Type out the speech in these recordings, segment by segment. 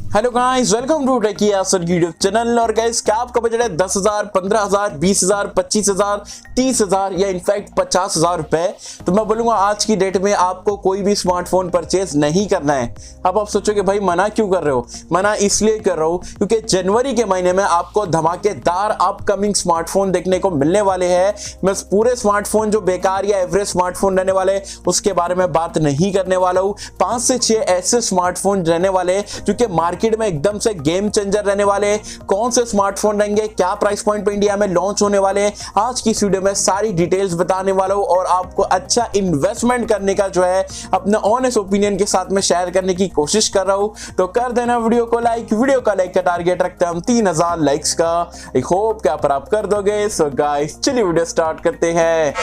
Hello guys, welcome to techy Yasir YouTube channel. और guys, क्या आपका बजट है 10,000, 15,000, 20,000, 25,000, 30,000 या इनफैक्ट 50,000 रुपए? तो मैं बोलूंगा आज की डेट में आपको कोई भी स्मार्टफोन परचेज नहीं करना है। अब आप सोचोगे भाई मना क्यों कर रहे हो? मना इसलिए कर रहा हूं क्योंकि जनवरी के महीने में आपको धमाकेदार अपकमिंग स्मार्टफोन देखने को मिलने वाले हैं। मैं पूरे स्मार्टफोन जो बेकार या एवरेज स्मार्टफोन रहने वाले उसके बारे में बात नहीं करने वाला हूं। 5 से 6 ऐसे स्मार्टफोन रहने वाले जो कि मार्केट में एकदम से गेम चेंजर रहने वाले। कौन से स्मार्टफोन रहेंगे, क्या प्राइस पॉइंट पे इंडिया में लॉन्च होने वाले, आज की इस वीडियो में सारी डिटेल्स बताने वाला हूं और आपको अच्छा इन्वेस्टमेंट करने का जो है अपने ऑनेस्ट ओपिनियन के साथ में शेयर करने की कोशिश कर रहा हूं। तो कर देना वीडियो को लाइक। वीडियो का लाइक का टारगेट रखते हैं हम 3,000 लाइक्स का। आई होप कि आप कर दोगे। सो गाइस, चलिए वीडियो स्टार्ट करते हैं।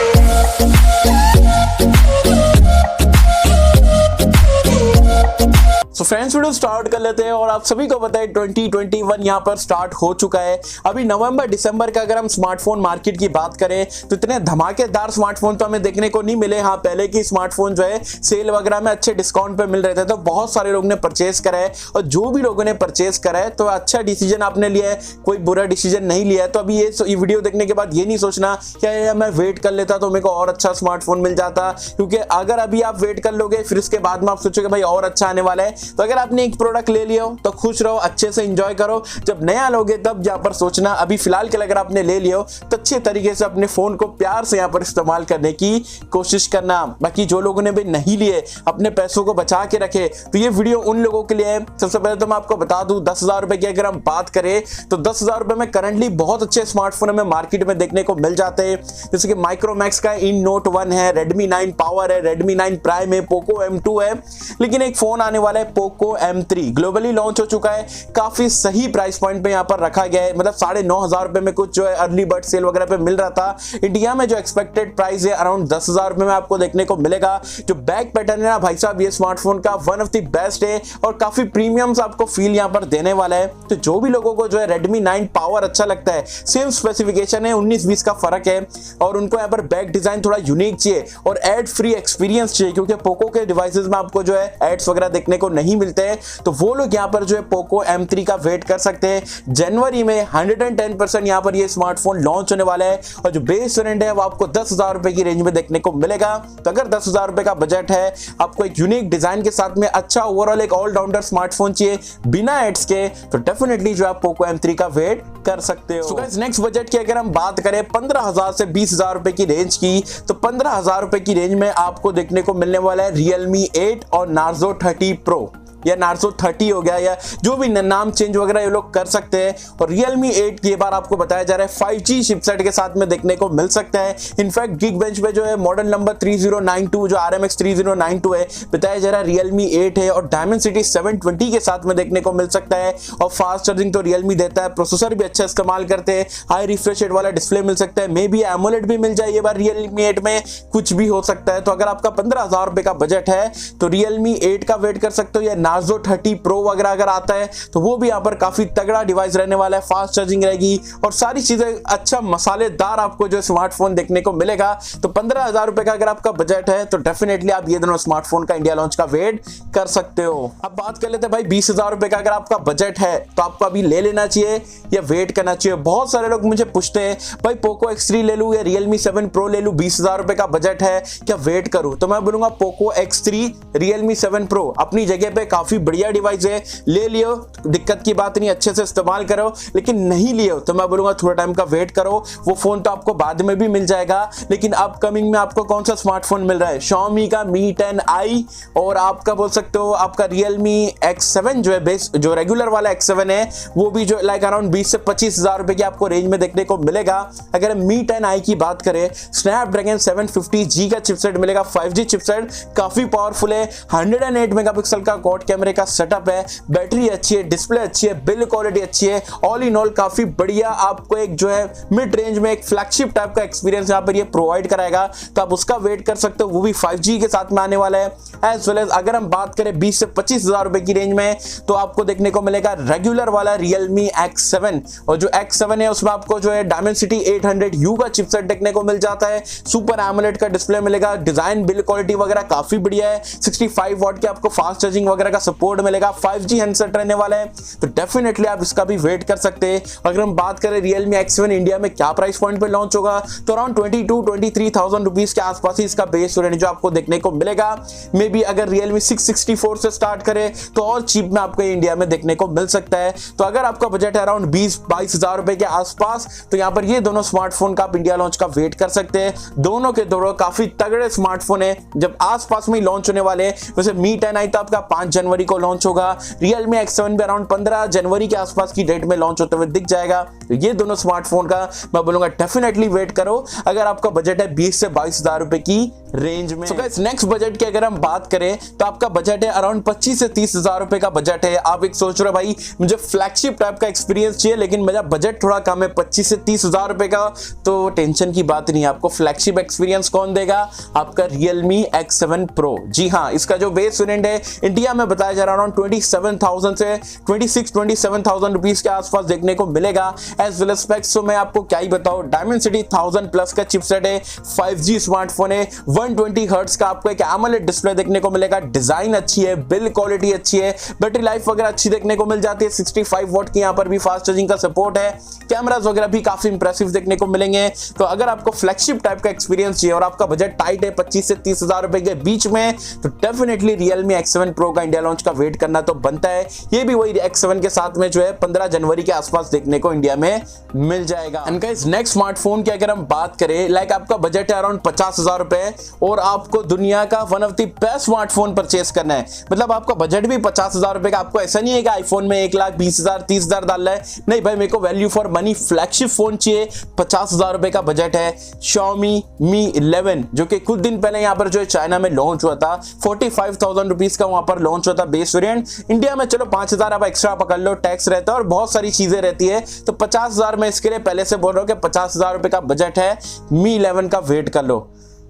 तो फ्रेंड्स, वीडियो स्टार्ट कर लेते हैं। और आप सभी को पता है 2021 यहाँ पर स्टार्ट हो चुका है। अभी नवंबर दिसंबर का अगर हम स्मार्टफोन मार्केट की बात करें तो इतने धमाकेदार स्मार्टफोन तो हमें देखने को नहीं मिले। हाँ, पहले की स्मार्टफोन जो है सेल वगैरह में अच्छे डिस्काउंट पे मिल रहे थे तो बहुत सारे लोगों ने परचेस करा है। और जो भी लोगों ने परचेस करा है तो अच्छा डिसीजन आपने लिया है, कोई बुरा डिसीजन नहीं लिया है। तो अभी ये वीडियो देखने के बाद ये नहीं सोचना क्या मैं वेट कर लेता तो मेरे को और अच्छा स्मार्टफोन मिल जाता, क्योंकि अगर अभी आप वेट कर लोगे फिर उसके बाद में आप सोचोगे भाई और अच्छा आने वाला है। तो अगर आपने एक प्रोडक्ट ले लिया हो तो खुश रहो, अच्छे से एंजॉय करो। जब नया लोगे तब यहाँ पर सोचना। अभी फिलहाल के लिए अगर आपने ले लिया हो तो अच्छे तरीके से अपने फोन को प्यार से यहाँ पर इस्तेमाल करने की कोशिश करना। बाकी जो लोगों ने भी नहीं लिए, अपने पैसों को बचा के रखे, तो ये वीडियो उन लोगों के लिए है। सबसे पहले तो मैं आपको बता दूं 10,000 रुपए की अगर हम बात करें तो 10,000 रुपए में करंटली बहुत अच्छे स्मार्टफोन हमें मार्केट में देखने को मिल जाते हैं। जैसे कि माइक्रोमैक्स का इन नोट 1 है, Redmi 9 पावर है, Redmi 9 प्राइम है, Poco M2 है। लेकिन एक फोन आने वाला है Poco M3, ग्लोबली लॉन्च हो चुका है। काफी सही प्राइस पॉइंट पे यहाँ पर रखा गया है, मतलब 9,500 रुपए में कुछ जो है अर्ली बर्ड सेल वगैरह पे मिल रहा था। इंडिया में जो एक्सपेक्टेड प्राइस है अराउंड 10,000 रुपए में आपको देखने को मिलेगा। जो बैक पैटर्न है ना भाई साहब, ये स्मार्टफोन का वन ऑफ द बेस्ट है और काफी प्रीमियम आपको फील यहाँ पर देने वाला है। तो जो भी लोगों को जो है Redmi 9 पावर अच्छा लगता है, सेम स्पेसिफिकेशन है, 19-20 का फर्क है, और उनको यहाँ पर बैक डिजाइन थोड़ा यूनिक चाहिए और एड फ्री एक्सपीरियंस चाहिए, क्योंकि पोको के डिवाइसेस में आपको जो है एड्स वगैरह देखने को नहीं मिलते हैं। तो वो लोग यहाँ पर जो है Poco M3 का वेट कर सकते हैं। जनवरी में 110% यहाँ पर ये स्मार्टफोन लॉन्च होने वाला है और जो बेस वेरिएंट है वो आपको 10,000 रुपए की रेंज में देखने को मिलेगा। तो अगर 10,000 रुपए का बजट है, आपको एक यूनिक डिजाइन के साथ में अच्छा ओवरऑल एक ऑलराउंडर स्मार्टफोन चाहिए बिना एड्स के, तो डेफिनेटली जो आप Poco M3 का वेट कर सकते हो। गाइस, नेक्स्ट बजट की अगर हम बात करें 15,000 से 20,000 रुपए की रेंज की, तो 15,000 रुपए की रेंज में आपको देखने को मिलने वाला है Realme 8 और Narzo 30 Pro या Narzo 30 हो गया, या जो भी नाम चेंज वगैरह ये लोग कर सकते हैं। और Realme 8 की बार आपको बताया जा रहा है 5G चिपसेट के साथ में देखने को मिल सकता है। इनफैक्ट Geekbench पे जो है मॉडल नंबर 3092 जो RMX 3092 है, बताया जा रहा है Realme 8 है और Dimensity 720 के साथ में देखने को मिल सकता है। और फास्ट चार्जिंग तो Realme देता है, प्रोसेसर भी अच्छा इस्तेमाल करते हैं, हाई रिफ्रेश रेट वाला डिस्प्ले मिल सकता है, मे बी AMOLED भी मिल जाए ये बार Realme 8 में, कुछ भी हो सकता है। तो अगर आपका 15,000 रुपए का बजट है तो Realme 8 का वेट कर सकते हो, या Narzo 30 Pro वगैरह अगर आता है तो वो भी यहाँ पर काफी तगड़ा डिवाइस रहने वाला है, फास्ट चार्जिंग रहेगी और सारी चीजें अच्छा मसालेदार आपको जो स्मार्टफोन देखने को मिलेगा। तो 15,000 रुपए का अगर आपका बजट है तो डेफिनेटली आप ये दोनों स्मार्टफोन का इंडिया लॉन्च का वेट कर सकते हो। अब बात कर लेते हैं भाई 20,000 रुपए का अगर आपका बजट है तो आपको अभी ले लेना चाहिए या वेट करना चाहिए। बहुत सारे लोग मुझे पूछते हैं भाई Poco X3 ले लूं या Realme 7 Pro ले लूं, 20,000 रुपए का बजट है, क्या वेट करूं? तो मैं बोलूंगा Poco X3 Realme 7 Pro अपनी जगह पे काफी बढ़िया डिवाइस है, ले लियो, दिक्कत की बात नहीं, अच्छे से इस्तेमाल करो। लेकिन नहीं लियो तो मैं बोलूंगा थोड़ा टाइम का वेट करो, वो फोन तो आपको बाद में भी मिल जाएगा। लेकिन अपकमिंग में आपको कौन सा स्मार्टफोन मिल रहा है? Xiaomi का Mi 10i और आपका बोल सकते हो आपका Realme X7 जो है बेस, जो रेगुलर वाला X7 है, वो भी जो लाइक अराउंड 20 से 25,000 रुपए की आपको रेंज में देखने को मिलेगा। अगर Mi 10i की बात करें, Snapdragon 750G का चिपसेट मिलेगा, 5G चिपसेट, काफी पावरफुल है, 108 मेगापिक्सल का क्वाड कैमरे का सेटअप है, बैटरी अच्छी है, डिस्प्ले अच्छी है, बिल्ड क्वालिटी अच्छी है, ऑल इन ऑल काफी बढ़िया आपको एक जो है मिड रेंज में एक फ्लैगशिप टाइप का एक्सपीरियंस यहाँ पर ये प्रोवाइड कराएगा। तो आप उसका वेट कर सकते हो, वो भी 5G के साथ में आने वाला है। एज वेल एज अगर हम बात करें 20 से 25,000 रुपए की रेंज में तो आपको देखने को मिलेगा रेगुलर वाला Realme X7, और जो X7 है उसमें आपको जो है Dimensity 800U का चिपसेट देखने को मिल जाता है, सुपर AMOLED का डिस्प्ले मिलेगा, डिजाइन बिल्ड क्वालिटी वगैरह काफी बढ़िया है, 65 वाट के आपको फास्ट चार्जिंग वगैरह का का सपोर्ट मिलेगा, 5G हैंडसेट रहने वाला है, तो डेफिनेटली आप इसका भी वेट कर सकते हैं। अगर हम बात करें Realme X7 इंडिया में क्या प्राइस पॉइंट पे लॉन्च होगा, तो अराउंड 22-23,000 रुपीज के आसपास ही इसका बेस वेरिएंट जो आपको देखने को मिलेगा। मे बी अगर Realme 664 से स्टार्ट करे तो और चीप में आपको इंडिया में देखने को मिल सकता है। तो अगर आपका बजट है अराउंड 20-22 हजार रुपए के आसपास, तो यहाँ पर ये दोनों स्मार्टफोन का आप इंडिया लॉन्च का वेट कर सकते हैं। दोनों के दोनों काफी तगड़े स्मार्टफोन है, जब आसपास में ही लॉन्च होने वाले हैं। वैसे मी 10 आई तो आपका 5 जनवरी को लॉन्च होगा, Realme X7 भी अराउंड 15 जनवरी के आसपास की डेट में लॉन्च होते हुए दिख जाएगा। तो ये दोनों स्मार्टफोन का मैं बोलूंगा डेफिनेटली वेट करो अगर आपका बजट है 20 से 22 हजार रुपए की रेंज में। नेक्स्ट बजट की अगर हम बात करें तो आपका बजट है अराउंड 25 से 30 हजार रुपए का बजट है। आप एक सोच रहे हो भाई मुझे फ्लैगशिप टाइप का एक्सपीरियंस चाहिए लेकिन मेरा बजट थोड़ा कम है 25 से 30 हजार रुपए का, तो टेंशन की बात नहीं, आपको फ्लैगशिप एक्सपीरियंस कौन देगा, आपका Realme X7 Pro। जी हाँ, इसका जो बेस वेरिएंट है इंडिया में बताया जा रहा है अराउंड 27,000 से 27,000 रुपीज के आसपास देखने को मिलेगा। एज वेल एज स्पेक्स तो मैं आपको क्या ही बताऊं, Dimensity 1000 प्लस का चिपसेट है, 5G स्मार्टफोन है, 120 हर्ट्ज का आपको एक AMOLED डिस्प्ले देखने को मिलेगा, डिजाइन अच्छी है, बिल्ड क्वालिटी अच्छी है, बैटरी लाइफ वगैरह अच्छी देखने को मिल जाती है, 65 वॉट की यहाँ पर भी फास्ट चार्जिंग का सपोर्ट है, कैमरास वगैरह भी काफी इंप्रेसिव देखने को मिलेंगे। तो अगर आपको फ्लैगशिप टाइप का एक्सपीरियंस चाहिए और आपका बजट टाइट है 25 से 30 हजार रुपए के बीच में, तो डेफिनेटली Realme X7 Pro का इंडिया लॉन्च का वेट करना तो बनता है। ये भी वही X7 के साथ में जो है 15 जनवरी के आसपास देखने को इंडिया में मिल जाएगा। एंड गाइस नेक्स्ट स्मार्टफोन की अगर हम बात करें, लाइक आपका बजट है अराउंड 50 हजार रुपए और आपको दुनिया का one of the best smartphone purchase करना है, मतलब आपका बजट भी 50 हजार रुपए का, आपको ऐसा नहीं है कि आईफोन में 1,20,000 30,000 डालना है, नहीं भाई मेरे को value for money flagship phone चाहिए। 50 हजार रुपए का बजट है, Xiaomi Mi 11 जो कि कुछ दिन पहले यहाँ पर जो है चाइना में लॉन्च हुआ था, 45,000 रुपीज का वहां पर लॉन्च हुआ था बेस वेरिएंट। इंडिया में चलो 5,000 आप एक्स्ट्रा पकड़ लो, टैक्स रहता है और बहुत सारी चीजें रहती है, तो 50,000 में इसके लिए पहले से बोल रहा हूँ कि 50,000 रुपए का बजट है, Mi 11 का वेट कर लो।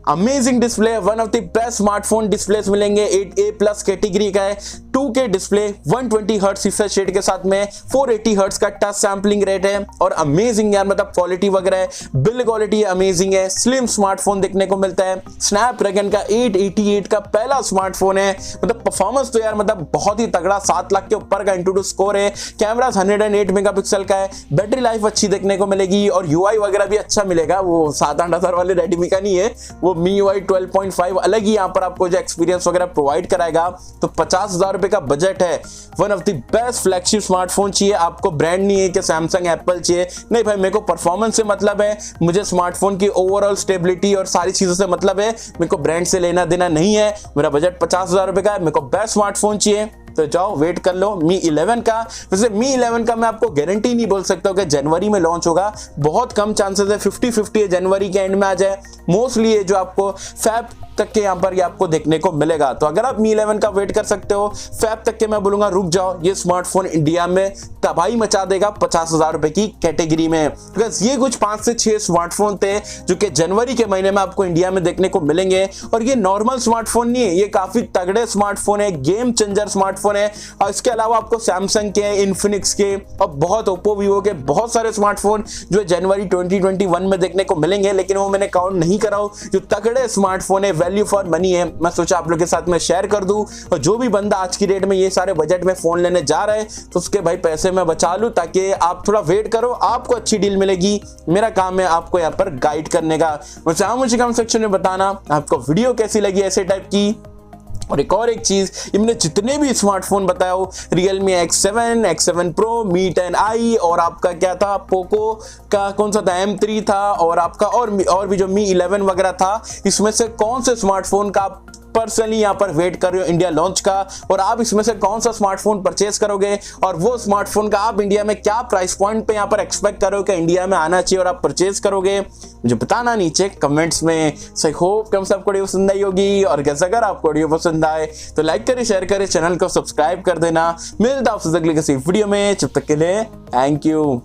Amazing display, one of the best smartphone displays मिलेंगे, 8A प्लस कैटेगरी का है, 2K display, 120 hertz refresh rate के साथ में 480 हर्ट्ज का टच सैंपलिंग रेट है और अमेजिंग यार, मतलब क्वालिटी वगैरह है, बिल्ड क्वालिटी अमेजिंग है, स्लिम स्मार्टफोन देखने को मिलता है, स्नैपड्रैगन का 888 का पहला स्मार्टफोन है, मतलब परफॉर्मेंस तो यार मतलब बहुत ही तगड़ा, 7 लाख के ऊपर का Antutu स्कोर है, कैमरा 108 मेगापिक्सल का है, बैटरी लाइफ अच्छी देखने को मिलेगी और UI वगैरह भी अच्छा मिलेगा, वो 7-8 हजार वाले Redmi का नहीं है, वो MIUI 12.5 अलग ही यहाँ पर आपको जो एक्सपीरियंस वगैरह प्रोवाइड कराएगा। तो 50,000 रुपए का बजट है, one of the best flagship smartphone चाहिए आपको, ब्रांड नहीं है कि सैमसंग एप्पल चाहिए, नहीं भाई मेरे को परफॉर्मेंस से मतलब है, मुझे स्मार्टफोन की ओवरऑल स्टेबिलिटी और सारी चीजों से मतलब है, मेरे को ब्रांड से लेना देना नहीं है, मेरा बजट 50,000 रुपए का है, मेरे को बेस्ट स्मार्टफोन चाहिए, तो जाओ वेट कर लो Mi 11 का। वैसे Mi 11 का मैं आपको गारंटी नहीं बोल सकता हूँ कि जनवरी में लॉन्च होगा, बहुत कम चांसेस है, 50-50 है जनवरी के एंड में आ जाए, मोस्टली ये जो आपको फैब तक के यहाँ पर ये आपको देखने को मिलेगा। तो अगर आप Mi 11 का वेट कर सकते हो, फैब तक के मैं बोलूंगा रुक जाओ, ये स्मार्टफोन इंडिया में तबाही मचा देगा 50,000 रुपए की कैटेगरी में। बिकॉज ये कुछ 5 से 6 स्मार्टफोन थे जो कि जनवरी के महीने में आपको इंडिया में देखने को मिलेंगे, और ये नॉर्मल स्मार्टफोन नहीं है, ये काफी तगड़े स्मार्टफोन है, गेम चेंजर स्मार्टफोन है। और इसके अलावा आपको सैमसंग के, इन्फिनिक्स के और बहुत ओप्पो वीवो के बहुत सारे स्मार्टफोन जो जनवरी 2021 में देखने को मिलेंगे, लेकिन वो मैंने काउंट नहीं करा हूं। जो तगड़े स्मार्टफोन है, वैल्यू फॉर मनी है, मैं सोचा आप लोग के साथ में शेयर कर दूं, और जो भी बंदा आज की डेट में ये सारे बजट में फोन लेने जा रहा है तो उसके भाई पैसे मैं बचा लूं, ताकि आप थोड़ा वेट करो, आपको अच्छी डील मिलेगी। मेरा काम है आपको यहाँ पर गाइड करने का। मुझे कमेंट सेक्शन में बताना आपको वीडियो कैसी लगी ऐसे टाइप की। और एक और एक चीज, ये मैंने जितने भी स्मार्टफोन बताया हो, Realme X7, X7 Pro, Mi 10i और आपका क्या था, पोको का कौन सा था, M3 था, और आपका और भी जो Mi 11 वगैरह था, इसमें से कौन से स्मार्टफोन का आप पर्सनली यहाँ पर वेट कर रहे हो इंडिया लॉन्च का, और आप इसमें से कौन सा स्मार्टफोन परचेस करोगे, और वो स्मार्टफोन का आप इंडिया में क्या प्राइस पॉइंट पे यहाँ पर एक्सपेक्ट करोगे कि इंडिया में आना चाहिए और आप परचेस करोगे, मुझे बताना नीचे कमेंट्स में। सो होप कि आपको वीडियो पसंद आई होगी, और कैसे अगर आपको वीडियो पसंद आए तो लाइक करें, शेयर करें, चैनल को सब्सक्राइब कर देना। मिलता है आपसे अगली किसी वीडियो में, जब तक के लिए थैंक यू।